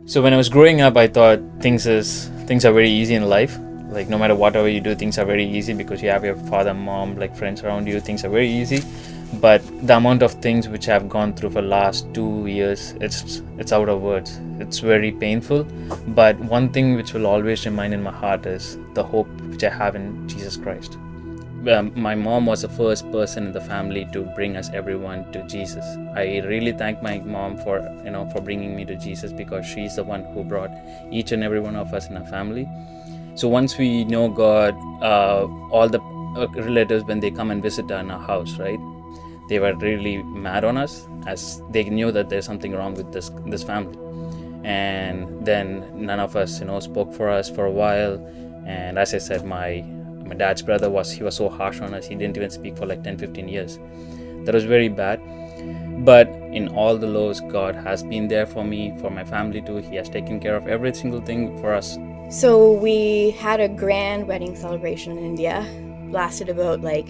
So when I was growing up, I thought things are very easy in life. Like no matter whatever you do, things are very easy because you have your father, mom, like friends around you. Things are very easy. But the amount of things which I've gone through for the last 2 years, it's out of words. It's very painful. But one thing which will always remain in my heart is the hope which I have in Jesus Christ. My mom was the first person in the family to bring us everyone to Jesus. I really thank my mom for bringing me to Jesus, because she's the one who brought each and every one of us in our family. So once we know God, all the relatives, when they come and visit in our house, right, they were really mad on us, as they knew that there's something wrong with this family. And then none of us spoke for us for a while. And as I said, my dad's brother was so harsh on us. He didn't even speak for like 10-15 years. That was very bad. But in all the lows, God has been there for me, for my family too. He has taken care of every single thing for us. So we had a grand wedding celebration in India. Lasted about like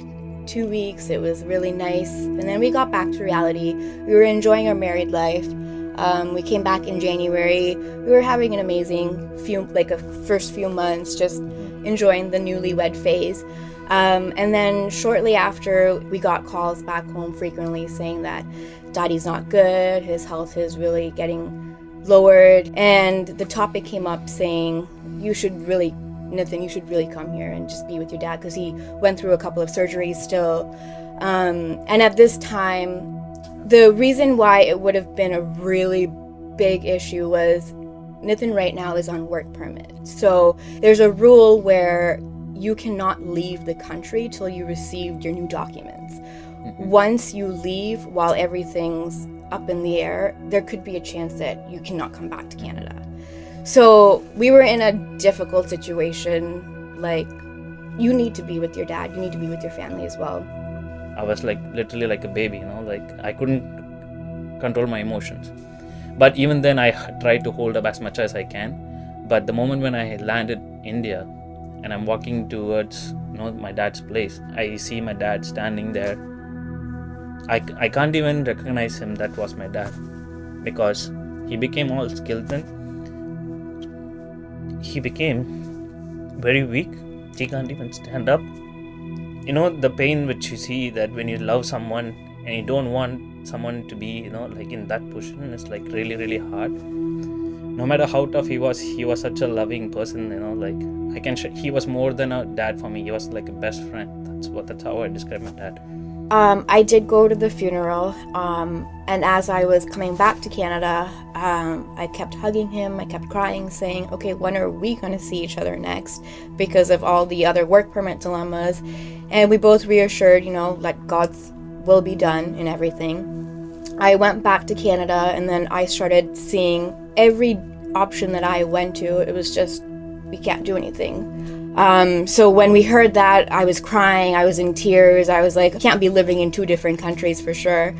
2 weeks. It was really nice. And then we got back to reality. We were enjoying our married life. We came back in January. We were having an amazing first few months, just enjoying the newlywed phase. And then shortly after, we got calls back home frequently saying that Daddy's not good, his health is really getting lowered. And the topic came up saying, Nathan, you should really come here and just be with your dad, because he went through a couple of surgeries still. And at this time, the reason why it would have been a really big issue was Nathan right now is on work permit. So there's a rule where you cannot leave the country till you received your new documents. Mm-hmm. Once you leave while everything's up in the air, there could be a chance that you cannot come back to Canada. So we were in a difficult situation. Like, you need to be with your dad, you need to be with your family as well. I was like literally like a baby, like I couldn't control my emotions. But even then I tried to hold up as much as I can. But the moment when I landed India and I'm walking towards my dad's place, I see my dad standing there. I can't even recognize him. That was my dad, because he became all skeleton. He became very weak. He can't even stand up. The pain which you see, that when you love someone and you don't want someone to be like in that position, is like really, really hard. No matter how tough he was such a loving person. He was more than a dad for me. He was like a best friend. That's how I describe my dad. I did go to the funeral, and as I was coming back to Canada, I kept hugging him, I kept crying, saying, okay, when are we going to see each other next, because of all the other work permit dilemmas. And we both reassured, that God's will be done in everything. I went back to Canada, and then I started seeing every option that I went to. It was just, we can't do anything. So when we heard that, I was crying, I was in tears. I was like, I can't be living in 2 different countries for sure.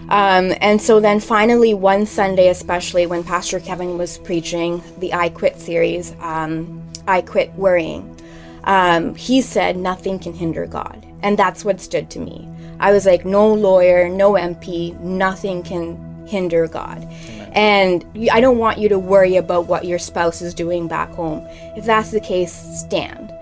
And so then finally one Sunday, especially when Pastor Kevin was preaching the I Quit series, I Quit Worrying, he said nothing can hinder God. And that's what stood to me. I was like, no lawyer, no MP, nothing can hinder God. Amen. And I don't want you to worry about what your spouse is doing back home. If that's the case, stand.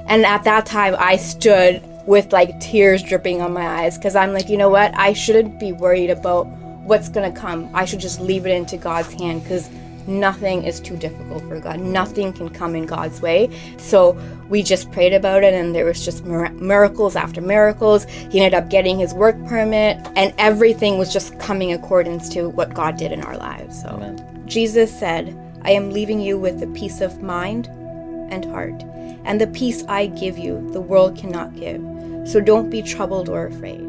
And at that time, I stood with like tears dripping on my eyes, because I'm like, you know what? I shouldn't be worried about what's going to come. I should just leave it into God's hand, because nothing is too difficult for God. Nothing can come in God's way. So we just prayed about it, and there was just miracles after miracles. He ended up getting his work permit, and everything was just coming accordance to what God did in our lives. So Amen. Jesus said, I am leaving you with a peace of mind and heart, and the peace I give you, the world cannot give. So don't be troubled or afraid.